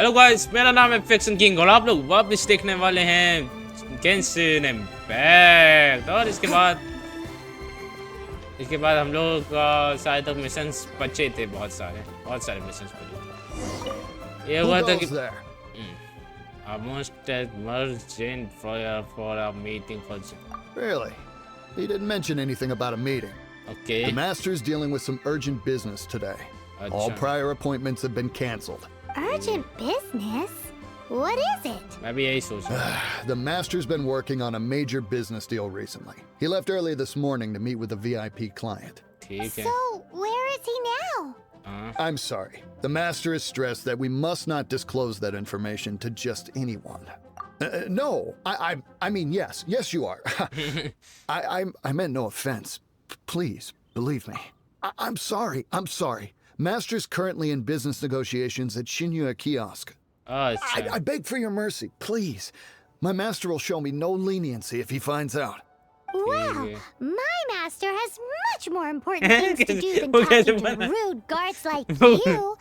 Hello guys, मेरा नाम है फिक्सन किंग और आप लोग वापस देखने वाले हैं गेंशिन इम्पैक्ट। और इसके बाद हम लोग शायद तक मिशंस बचे थे, बहुत सारे मिशंस बचे थे। ये हुआ था कि almost merged in for a meeting for. Really? He didn't mention anything about a meeting. Okay. The master's dealing with some urgent business today. All prior appointments have been cancelled. Urgent business? What is it? Maybe यही सोच रहा हूँ। The master's been working on a major business deal recently. He left early this morning to meet with a VIP client. ठीक है। So, where is he now? I'm sorry. The master is stressed that we must not disclose that information to just anyone. No, I mean, yes, you are. I meant no offense. Please, believe me. I'm sorry. Master's currently in business negotiations at Shinya Kiosk. I beg for your mercy, please. My master will show me no leniency if he finds out. Well, my master has much more important things to do than talking to rude guards like you.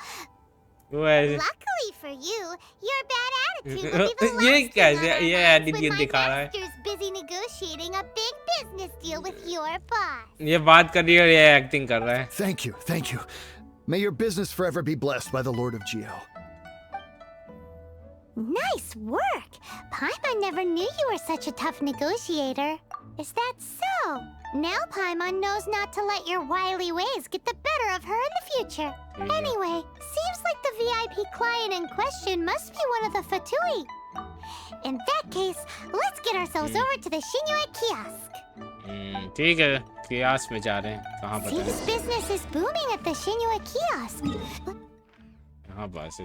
Luckily for you, your bad attitude will be the last thing on our minds when my master's busy negotiating a big business deal with your boss. ये बात कर रही है और ये acting कर रहा है। Thank you. May your business forever be blessed by the Lord of Geo. Nice work! Paimon never knew you were such a tough negotiator. Is that so? Now Paimon knows not to let your wily ways get the better of her in the future. Anyway, seems like the VIP client in question must be one of the Fatui. In that case, let's get ourselves over to the Shinyue kiosk. ठीक है, kiosk में जा रहे हैं। कहाँ पता है? Seems business is booming at the Shinyue kiosk. But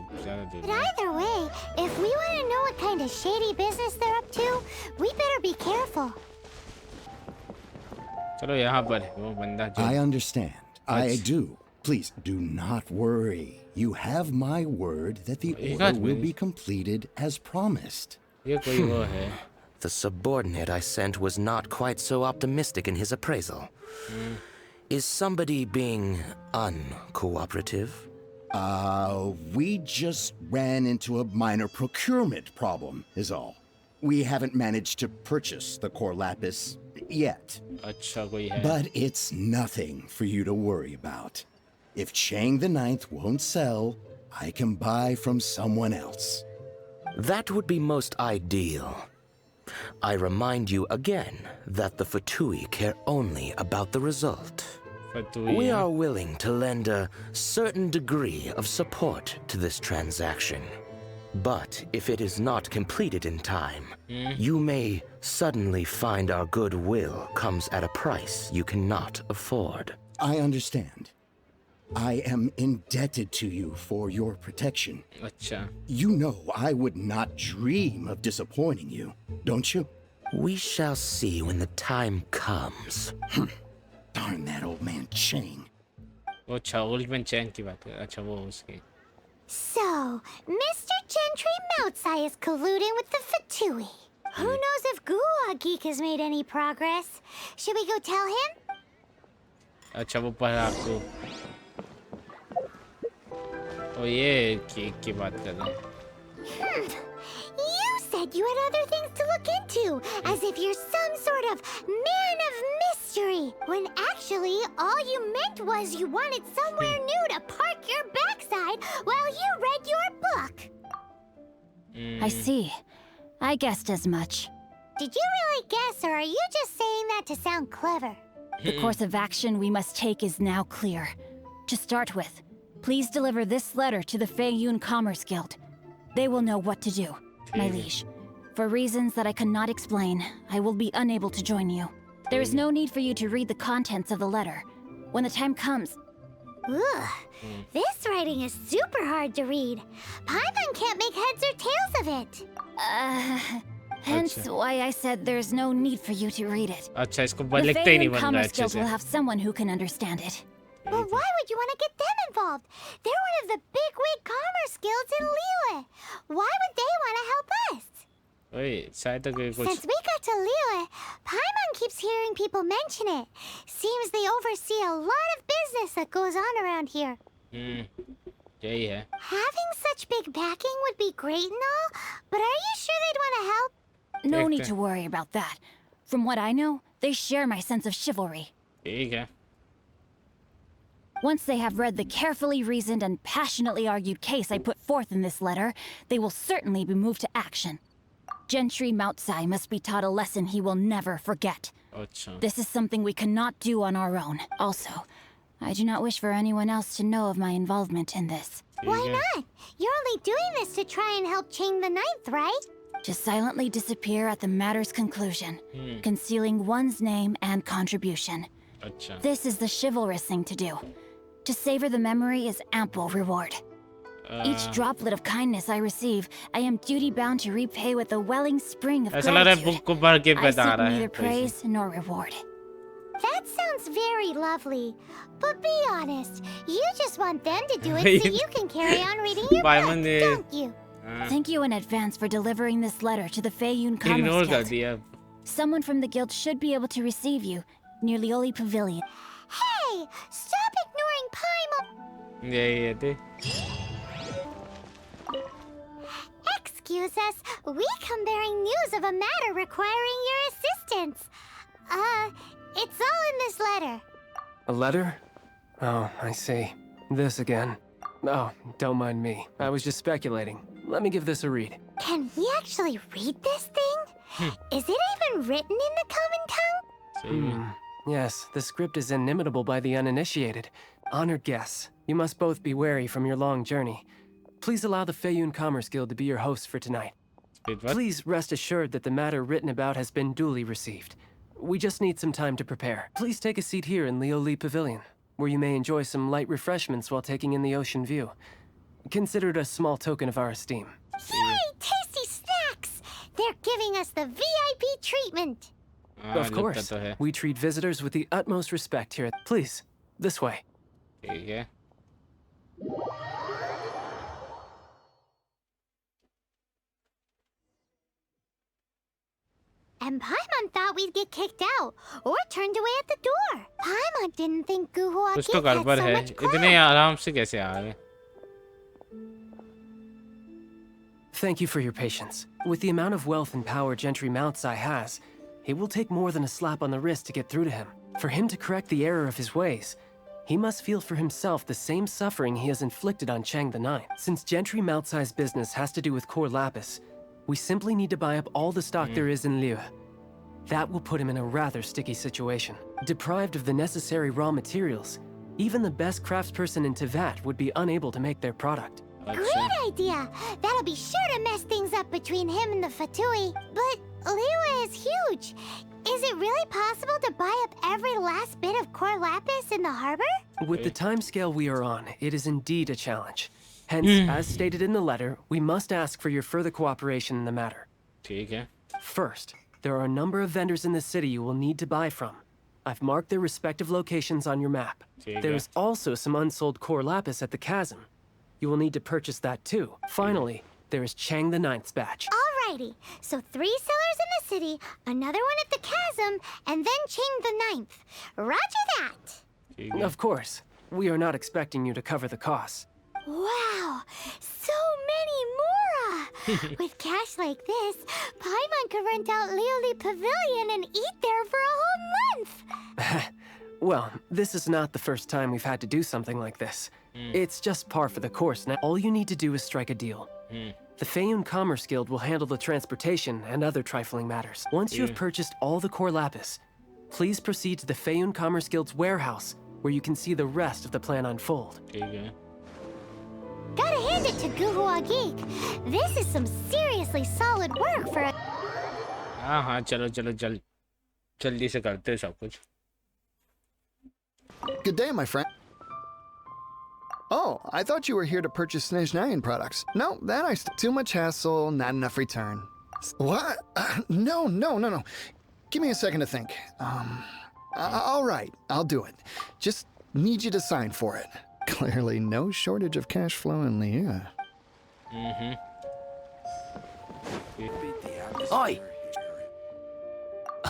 either way, if we want to know what kind of shady business they're up to, we better be careful. चलो यहाँ पर वो बंदा जो I understand. I do. Please do not worry. You have my word that the order will be completed as promised. ये कोई वो है। The subordinate I sent was not quite so optimistic in his appraisal. Is somebody being uncooperative? We just ran into a minor procurement problem, is all. We haven't managed to purchase the core lapis yet. अच्छा कोई है। But it's nothing for you to worry about. If Chang the Ninth won't sell, I can buy from someone else. That would be most ideal. I remind you again that the Fatui care only about the result. We are willing to lend a certain degree of support to this transaction. But if it is not completed in time, you may suddenly find our goodwill comes at a price you cannot afford. I understand. I am indebted to you for your protection. अच्छा। You know I would not dream of disappointing you, don't you? We shall see when the time comes. Darn that old man Chang. वो अच्छा old man Chang की बात कर। अच्छा वो उसकी। So, Mr. Gentry Moutsai is colluding with the Fatui. Who knows if Gua Geek has made any progress? Should we go tell him? अच्छा वो पर आपको ओ ये केक की बात कर रहे हैं। You said you had other things to look into, as if you're some sort of man of mystery, when actually all you meant was you wanted somewhere new to park your backside while you read your book. I see. I guessed as much. Did you really guess, or are you just saying that to sound clever? The course of action we must take is now clear. To start with, please deliver this letter to the Feiyun Commerce Guild. They will know what to do, my liege. For reasons that I cannot explain, I will be unable to join you. There is no need for you to read the contents of the letter. When the time comes... Ugh, this writing is super hard to read. Paimon can't make heads or tails of it. Hence why I said there's no need for you to read it. अच्छा इसको The लिखते ही नहीं Feiyun बन रहा Commerce अच्छे Guild से। will have someone who can understand it. But why would you want to get them involved? They're one of the bigwig commerce guilds in Liyue. Why would they want to help us? ओए शायद तक कुछ। Since we got to Liyue, Paimon keeps hearing people mention it. Seems they oversee a lot of business that goes on around here. यही है. Having such big backing would be great and all, but are you sure they'd want to help? No need to worry about that. From what I know, they share my sense of chivalry. ठीक है. Once they have read the carefully reasoned and passionately argued case I put forth in this letter, they will certainly be moved to action. Gentry Moutsai must be taught a lesson he will never forget. अच्छा. This is something we cannot do on our own. Also, I do not wish for anyone else to know of my involvement in this. Why not? You're only doing this to try and help Chang the Ninth, right? To silently disappear at the matter's conclusion, concealing one's name and contribution. अच्छा. This is the chivalrous thing to do. To savor the memory is ample reward. Each droplet of kindness I receive, I am duty-bound to repay with a welling spring of ऐसा लग रहा है gratitude. Book को पढ़ के I बता seek रहा है. neither praise nor reward. That sounds very lovely. But be honest, you just want them to do it so you can carry on reading your Paimon book, ने don't you? Thank you in advance for delivering this letter to the Feiyun ignore Commerce कर Guild. दिया. Someone from the guild should be able to receive you near Lioli Pavilion. Hey, stop ignoring Paimon. ये थे. Excuse us, we come bearing news of a matter requiring your assistance. It's all in this letter. A letter? Oh, I see. This again. Oh, don't mind me. I was just speculating. Let me give this a read. Can we actually read this thing? Is it even written in the common tongue? Yes, the script is inimitable by the uninitiated. Honored guests, you must both be wary from your long journey. Please allow the Feiyun Commerce Guild to be your host for tonight. Wait, what? Please rest assured that the matter written about has been duly received. We just need some time to prepare. Please take a seat here in Lioli Pavilion, where you may enjoy some light refreshments while taking in the ocean view. Consider it a small token of our esteem. Yay, tasty snacks! They're giving us the VIP treatment. Of course, लगता तो है. we treat visitors with the utmost respect here. Please, this way. ठीक है. And Paimon thought we'd get kicked out or turned away at the door. Paimon didn't think Guhua कुछ तो Geek had गड़बड़ so है. much इतने class. आराम से कैसे आ गए? Thank you for your patience. With the amount of wealth and power Gentry Moutsai has, it will take more than a slap on the wrist to get through to him. For him to correct the error of his ways, he must feel for himself the same suffering he has inflicted on Chang the Ninth. Since Gentry Moutsai's business has to do with core lapis, we simply need to buy up all the stock there is in Liu. That will put him in a rather sticky situation. Deprived of the necessary raw materials, even the best craftsperson in Tevat would be unable to make their product. Great idea! That'll be sure to mess things up between him and the Fatui. But Liwa is huge. Is it really possible to buy up every last bit of core lapis in the harbor? With the timescale we are on, it is indeed a challenge. Hence, as stated in the letter, we must ask for your further cooperation in the matter. ठीक है. First, there are a number of vendors in the city you will need to buy from. I've marked their respective locations on your map. ठीक है. There's also some unsold core lapis at the chasm. You will need to purchase that too. Finally, there is Chang the Ninth's batch. Alrighty, so 3 sellers in the city, another one at the chasm, and then Chang the Ninth. Roger that! ठीक है. Of course, we are not expecting you to cover the costs. Wow, so many Mora! With cash like this, Paimon could rent out Lioli Pavilion and eat there for a whole month! Well, this is not the first time we've had to do something like this. It's just par for the course now. All you need to do is strike a deal. The Feiyun Commerce Guild will handle the transportation and other trifling matters. Once you have purchased all the core lapis, please proceed to the Feiyun Commerce Guild's warehouse, where you can see the rest of the plan unfold. ठीक है. Gotta hand it to Guhua Geek. This is some seriously solid work for a... हाँ चलो जल्दी से करते हैं सब कुछ. Good day, my friend. Oh, I thought you were here to purchase Snezhnayan products. No, that I... Too much hassle, not enough return. What? No. Give me a second to think. All right, I'll do it. Just need you to sign for it. Clearly no shortage of cash flow in Liu. Oi!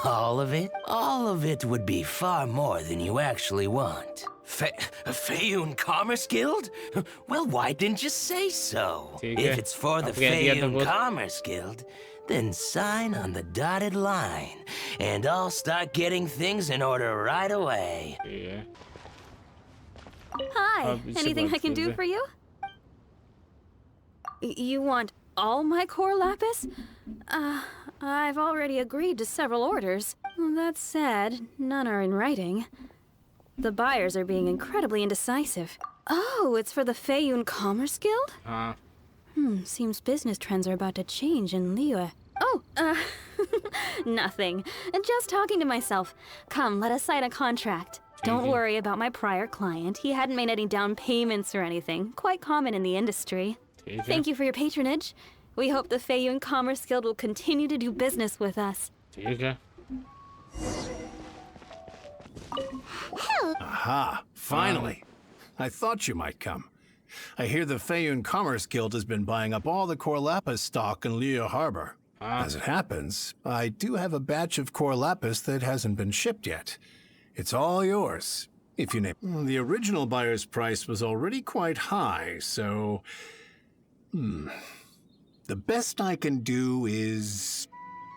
All of it? All of it would be far more than you actually want. Feiyun Commerce Guild? Well, why didn't you say so? ठीक है, If it's for the अब कह दिया तो Feiyun बहुत- Commerce Guild, then sign on the dotted line, and I'll start getting things in order right away. ठीक है Hi, अब इससे anything बात I can करते do हैं। for you? You want all my core lapis? I've already agreed to several orders. That said, none are in writing. The buyers are being incredibly indecisive. Oh, it's for the Feiyun Commerce Guild? हाँ Seems business trends are about to change in Liyue. Oh, nothing. Just talking to myself. Come, let us sign a contract. Don't worry about my prior client. He hadn't made any down payments or anything. Quite common in the industry. ठीक है Thank you for your patronage. We hope the Feiyun Commerce Guild will continue to do business with us. ठीक है Aha, finally. I thought you might come. I hear the Feiyun Commerce Guild has been buying up all the core lapis stock in Liyue Harbor. As it happens, I do have a batch of core lapis that hasn't been shipped yet. It's all yours, if you name. The original buyer's price was already quite high, so... The best I can do is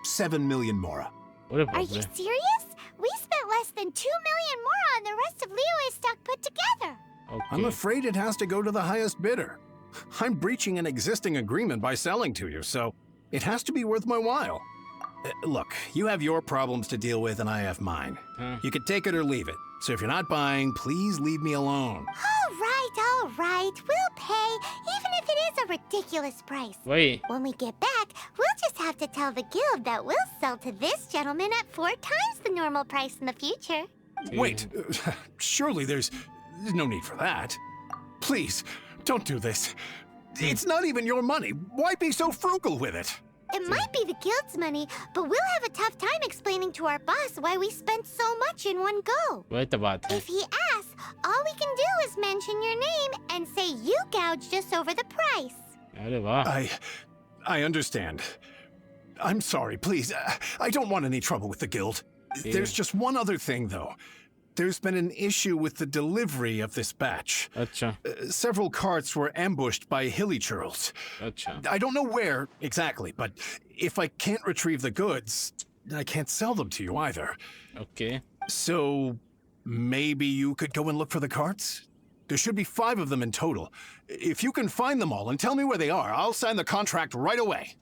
7 million mora. अरे Are बाप you रे serious? We spent less than 2 million more on the rest of Liyue's stock put together. I'm okay afraid it has to go to the highest bidder. I'm breaching an existing agreement by selling to you, so it has to be worth my while. Look, you have your problems to deal with and I have mine. You can take it or leave it. So if you're not buying, please leave me alone. All right. We'll pay, even if it is a ridiculous price. वही When we get back, we'll just have to tell the guild that we'll sell to this gentleman at 4 times the normal price in the future. Wait, surely there's no need for that. Please, don't do this. It's not even your money. Why be so frugal with it? It might be the guild's money, but we'll have a tough time explaining to our boss why we spent so much in one go. वही तो बात है If he asks, all we can do is mention your name and say you gouged us over the price. अरे वाह I understand. I'm sorry, please. I don't want any trouble with the guild. There's just one other thing, though. There's been an issue with the delivery of this batch. अच्छा Several carts were ambushed by hilly churls. अच्छा I don't know where exactly, but if I can't retrieve the goods, I can't sell them to you either. Okay So maybe you could go and look for the carts? There should be 5 of them in total. If you can find them all and tell me where they are, I'll sign the contract right away.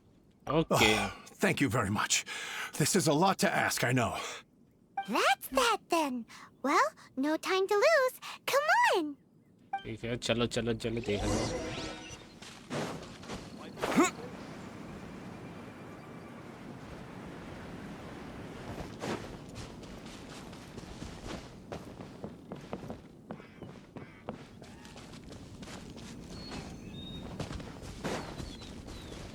Okay Thank you very much. This is a lot to ask, I know. That's that then. Well, no time to lose. Come on. ठीक है चलो चलो चलो देखा जाए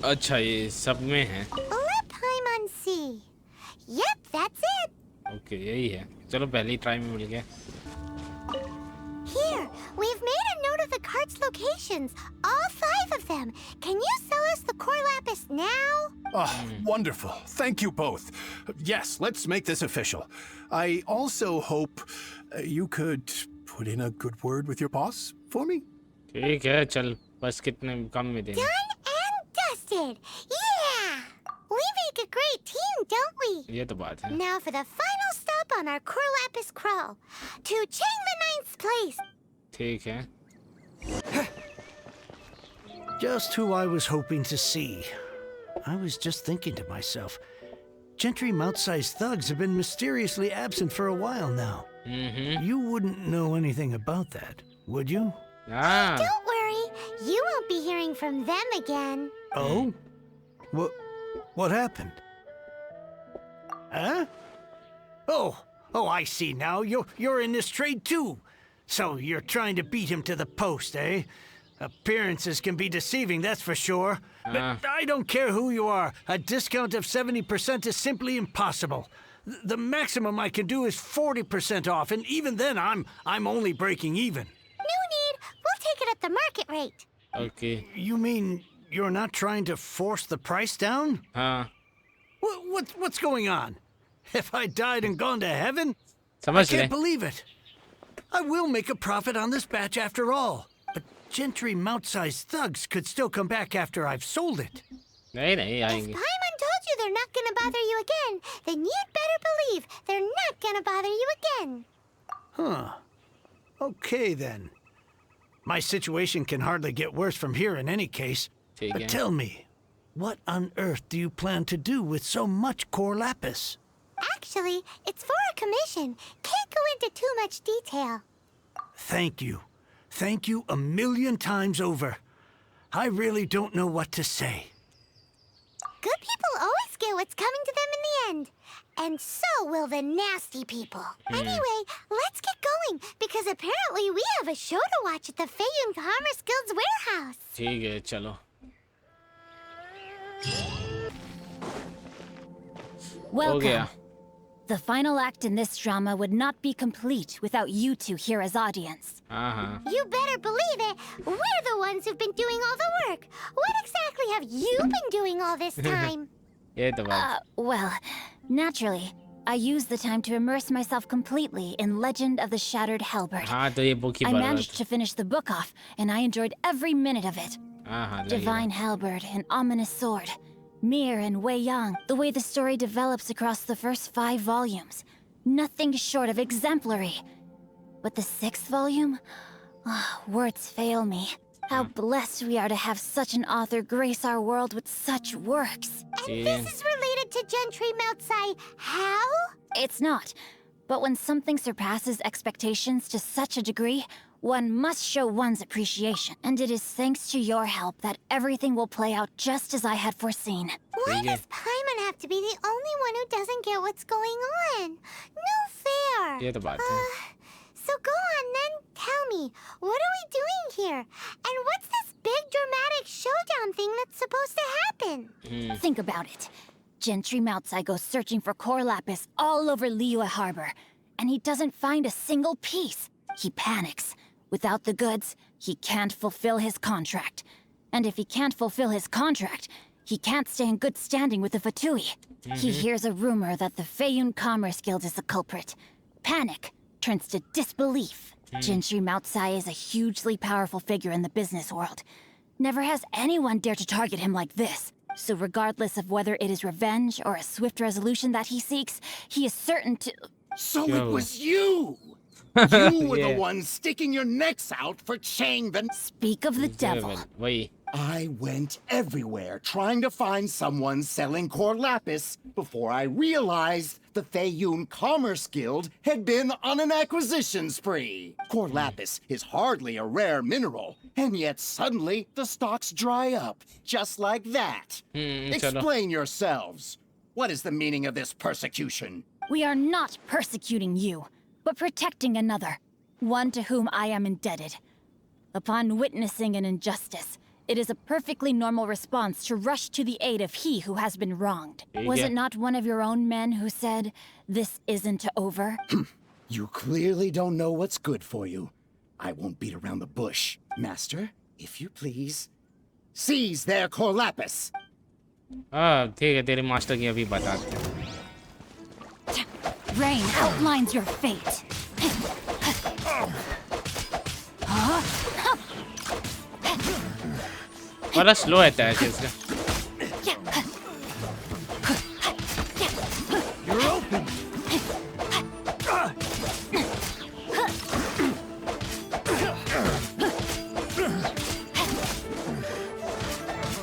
अच्छा ये सब में है Let Paimon see. Yep, that's it. Okay यही है चलो पहली ट्राई में मिल गया Here, we've made a note of the cart's locations. All 5 of them. Can you sell us the core lapis now? Oh, wonderful. Thank you both. Yes, let's make this official. I also hope you could put in a good word with your boss for me. ठीक है चल बस कितने कम में देना Done and dusted. Yeah! We make a great team, don't we? ये तो बात है Now for the final stop on our core lapis crawl. To Chang the Ninth's place. ठीक है Just who I was hoping to see. I was just thinking to myself, gentry mouth-sized thugs have been mysteriously absent for a while now. You wouldn't know anything about that, would you? हाँ Don't worry. You won't be hearing from them again. Oh? What happened? Huh? Oh, I see now. You're in this trade too. So you're trying to beat him to the post, eh? Appearances can be deceiving, that's for sure. But I don't care who you are. A discount of 70% is simply impossible. The maximum I can do is 40% off, and even then I'm only breaking even. No need. We'll take it at the market rate. Okay You mean you're not trying to force the price down? हाँ What's going on? Have I died and gone to heaven? I समझ ले can't believe it. I will make a profit on this batch after all. But Gentry mount-sized thugs could still come back after I've sold it. नहीं If आएंगे. Paimon told you they're not gonna bother you again, then you'd better believe they're not gonna bother you again. Huh. Okay, then. My situation can hardly get worse from here in any case. ठीक But है. tell me, what on earth do you plan to do with so much core lapis? Actually, it's for a commission. Can't go into too much detail. Thank you. Thank you a million times over. I really don't know what to say. Good people always get what's coming to them in the end. And so will the nasty people. Anyway, let's get going, because apparently we have a show to watch at the Feiyun Commerce Guild's warehouse. ठीक है चलो. Welcome. गया. The final act in this drama would not be complete without you two here as audience. हाँ. You better believe it. We're the ones who've been doing all the work. What exactly have you been doing all this time? ये तो बात. Well, naturally, I used the time to immerse myself completely in Legend of the Shattered Halberd. हाँ तो ये book he I पढ़ managed to finish the book off, and I enjoyed every minute of it. हाँ. Divine Halberd, an ominous sword. Mir and Wei Yang, the way the story develops across the first 5 volumes. Nothing short of exemplary. But the 6th volume? Words fail me. How blessed we are to have such an author grace our world with such works. And this is related to Gentry Moutsai. How? It's not. But when something surpasses expectations to such a degree, one must show one's appreciation. And it is thanks to your help that everything will play out just as I had foreseen. Why does Paimon have to be the only one who doesn't get what's going on? No fair. ये तो बात है. So go on then, tell me, what are we doing here? And what's this big dramatic showdown thing that's supposed to happen? Think about it. Gentry Moutsai goes searching for core lapis all over Liyue Harbor, and he doesn't find a single piece. He panics. Without the goods, he can't fulfill his contract. And if he can't fulfill his contract, he can't stay in good standing with the Fatui. He hears a rumor that the Feiyun Commerce Guild is the culprit. Panic turns to disbelief. Gentry Moutsai is a hugely powerful figure in the business world. Never has anyone dared to target him like this. So regardless of whether it is revenge or a swift resolution that he seeks, he is certain to... So it was you! You were the one sticking your necks out for Chang the... Speak of the devil. वही. I went everywhere trying to find someone selling core lapis before I realized the Feiyun Commerce Guild had been on an acquisition spree. Core lapis is hardly a rare mineral, and yet suddenly the stocks dry up, just like that. Explain yourselves. What is the meaning of this persecution? We are not persecuting you, but protecting another, one to whom I am indebted. Upon witnessing an injustice, it is a perfectly normal response to rush to the aid of he who has been wronged. Was it not one of your own men who said, "This isn't over"? You clearly don't know what's good for you. I won't beat around the bush. Master, if you please, seize their core lapis. ठीक है तेरे master की अभी बताते हैं. Rain outlines your fate. बड़ा slow है इसका. You're open.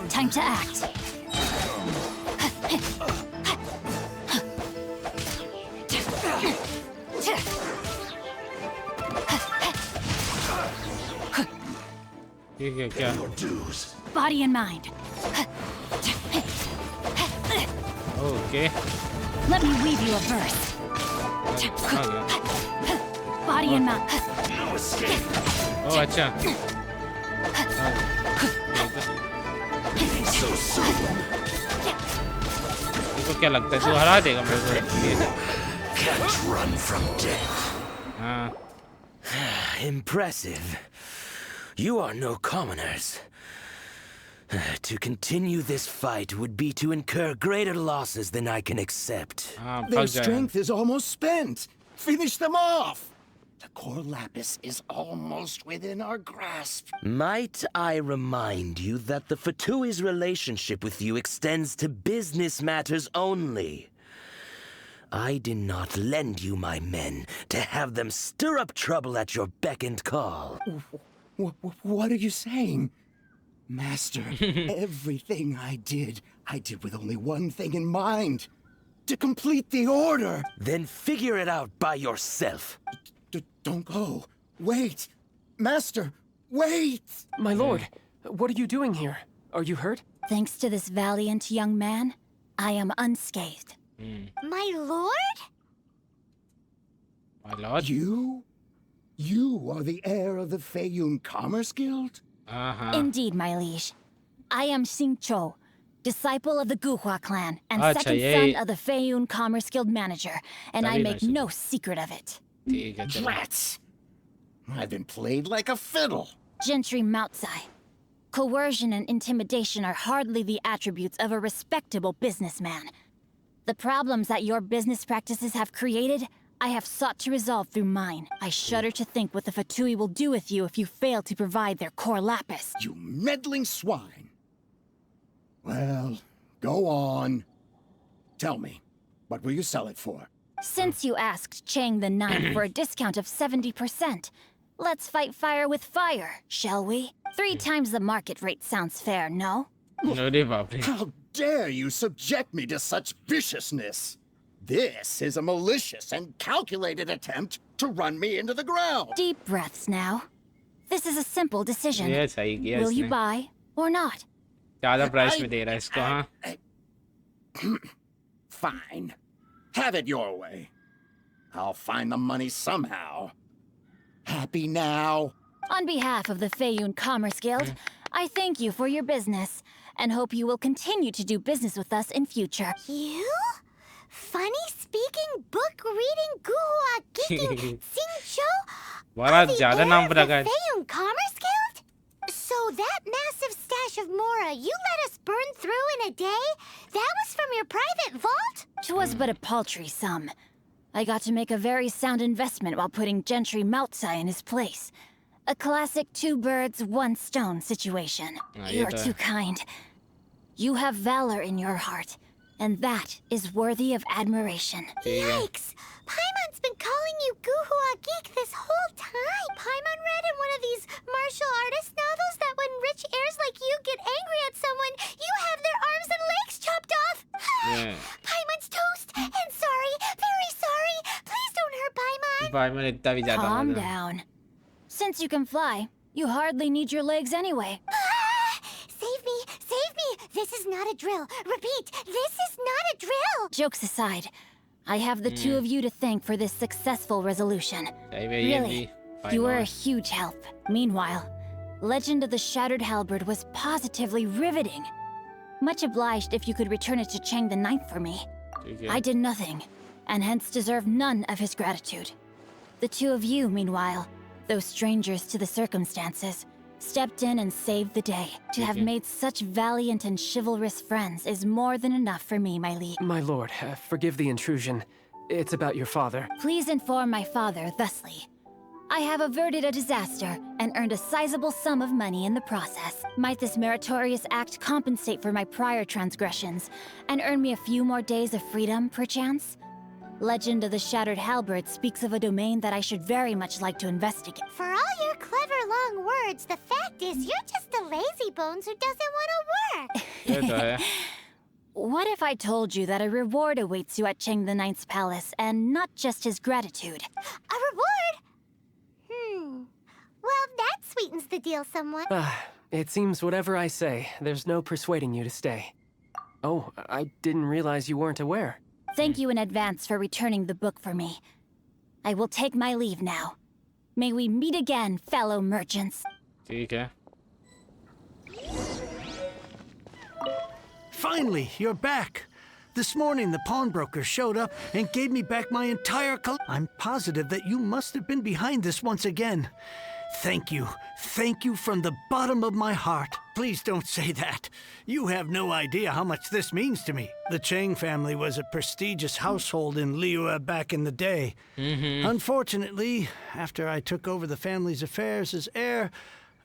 Time to act. ठीक है क्या? Body and mind. Okay. Let me weave you a verse. Body and mind. Oh अच्छा. इसको क्या लगता है तू हरा देगा मेरे को? Can't run from death. हाँ. Impressive. You are no commoners. To continue this fight would be to incur greater losses than I can accept. Their strength is almost spent. Finish them off. The core lapis is almost within our grasp. Might I remind you that the Fatui's relationship with you extends to business matters only? I did not lend you my men to have them stir up trouble at your beck and call. What are you saying? Master, everything I did with only one thing in mind. To complete the order. Then figure it out by yourself. Don't go. Wait. Master, wait! My lord, what are you doing here? Are you hurt? Thanks to this valiant young man, I am unscathed. My lord? My lord? You? You are the heir of the Feiyun Commerce Guild? Indeed, my liege. I am Xingqiu, disciple of the Guhua clan and second son of the Feiyun Commerce Guild manager, and I make no secret of it. Rats! I've been played like a fiddle. Gentry Moutsai. Coercion and intimidation are hardly the attributes of a respectable businessman. The problems that your business practices have created, I have sought to resolve through mine. I shudder to think what the Fatui will do with you if you fail to provide their core lapis. You meddling swine. Well, go on. Tell me, what will you sell it for? Since you asked Chang the Ninth for a discount of 70%, let's fight fire with fire, shall we? 3 times the market rate sounds fair, no? How dare you subject me to such viciousness? This is a malicious and calculated attempt to run me into the ground. Deep breaths now. This is a simple decision. Will you buy or not? ज़्यादा price में दे रहा है इसको, हाँ? Fine. Have it your way. I'll find the money somehow. Happy now? On behalf of the Feiyun Commerce Guild, I thank you for your business and hope you will continue to do business with us in future. You? Funny-speaking, book-reading, guhua geeking Xingqiu? बहुत ज़्यादा नाम रखा है. Feiyun Commerce Guild? So that massive stash of Mora you let us burn through in a day? That was from your private vault? 'Twas but a paltry sum. I got to make a very sound investment while putting Gentry Moutsai in his place. A classic 2 birds, 1 stone situation. You're too kind. You have valor in your heart, and that is worthy of admiration. Yikes! Paimon's been calling you Guhua Geek this whole time. Paimon read in one of these martial artist novels that when rich heirs like you get angry at someone, you have their arms and legs chopped off. Paimon's toast, and sorry, very sorry. Please don't hurt Paimon. Calm down. Since you can fly, you hardly need your legs anyway. Save me! Save me! This is not a drill. Repeat, this is not a drill! Jokes aside, I have the 2 of you to thank for this successful resolution. Really, you were a huge help. Meanwhile, Legend of the Shattered Halberd was positively riveting. Much obliged if you could return it to Chang the Ninth for me. I did nothing, and hence deserve none of his gratitude. The 2 of you, meanwhile, though strangers to the circumstances, stepped in and saved the day. To have made such valiant and chivalrous friends is more than enough for me, my liege. My lord, forgive the intrusion. It's about your father. Please inform my father thusly. I have averted a disaster and earned a sizable sum of money in the process. Might this meritorious act compensate for my prior transgressions and earn me a few more days of freedom, perchance? Legend of the Shattered Halberd speaks of a domain that I should very much like to investigate. For all your clever long words, the fact is you're just a lazy bones who doesn't want to work. What if I told you that a reward awaits you at Chang the Ninth's palace, and not just his gratitude? A reward? Well, that sweetens the deal somewhat. It seems whatever I say, there's no persuading you to stay. Oh, I didn't realize you weren't aware. Thank you in advance for returning the book for me. I will take my leave now. May we meet again, fellow merchants. Okay. Finally, you're back. This morning, the pawnbroker showed up and gave me back my entire I'm positive that you must have been behind this once again. Thank you. Thank you from the bottom of my heart. Please don't say that. You have no idea how much this means to me. The Chang family was a prestigious household in Liyue back in the day. Unfortunately, after I took over the family's affairs as heir,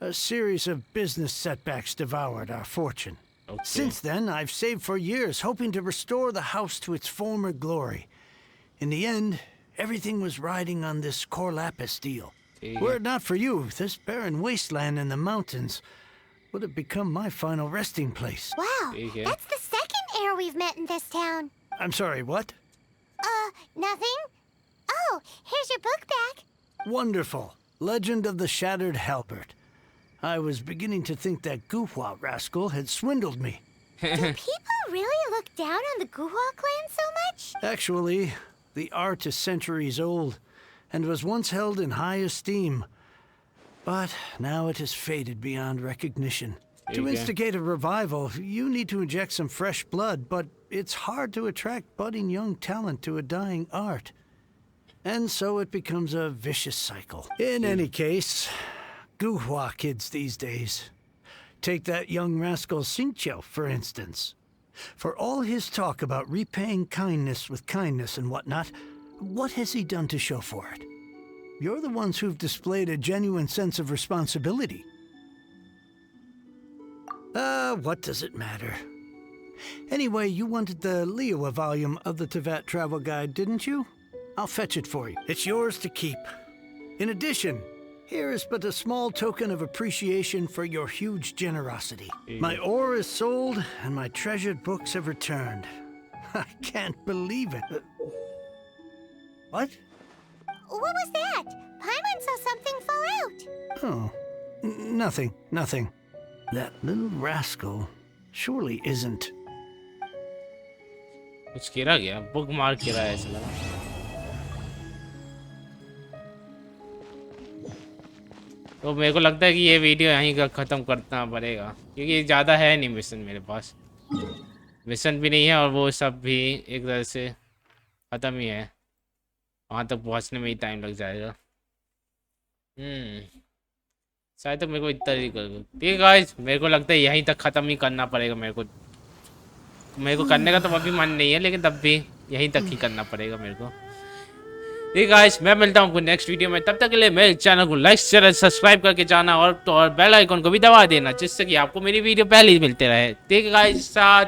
a series of business setbacks devoured our fortune. Since then, I've saved for years, hoping to restore the house to its former glory. In the end, everything was riding on this core lapis deal. Were it not for you, this barren wasteland in the mountains would have become my final resting place. Wow, that's the second heir we've met in this town. I'm sorry, what? Nothing? Oh, here's your book back. Wonderful. Legend of the Shattered Halberd. I was beginning to think that Guhua rascal had swindled me. Do people really look down on the Guhua clan so much? Actually, the art is centuries old and was once held in high esteem. But now it has faded beyond recognition. To instigate a revival, you need to inject some fresh blood, but it's hard to attract budding young talent to a dying art. And so it becomes a vicious cycle. In any case, Guhua kids these days. Take that young rascal Xingqiu, for instance. For all his talk about repaying kindness with kindness and whatnot, what has he done to show for it? You're the ones who've displayed a genuine sense of responsibility. What does it matter? Anyway, you wanted the Liyue volume of the Teyvat travel guide, didn't you? I'll fetch it for you. It's yours to keep. In addition, here is but a small token of appreciation for your huge generosity. My ore is sold, and my treasured books have returned. I can't believe it. What? What was that? Paimon saw something fall out. Oh, nothing. That little rascal surely isn't. कुछ गिरा गया, book मार गिरा है इसला। तो मेरे को लगता है कि ये वीडियो यहीं का ख़त्म करना पड़ेगा, क्योंकि ज़्यादा है नहीं मिशन मेरे पास। मिशन भी नहीं है और वो सब भी एक तरह से ख़त्म ही है। वहाँ तक पहुँचने में ही टाइम लग जाएगा। शायद तक मेरे को इतना ही कर। ठीक है गाइस, मेरे को लगता है यहीं तक ख़त्म ही करना पड़ेगा मेरे को करने का तो अभी मन नहीं है, लेकिन तब भी यहीं तक ही करना पड़ेगा मेरे को। ठीक गाइस, मैं मिलता हूँ आपको नेक्स्ट वीडियो में। तब तक के लिए मेरे चैनल को लाइक शेयर सब्सक्राइब करके जाना और बेल आइकन को भी दबा देना, जिससे कि आपको मेरी वीडियो पहले ही मिलते रहे। ठीक है गाइस, साथ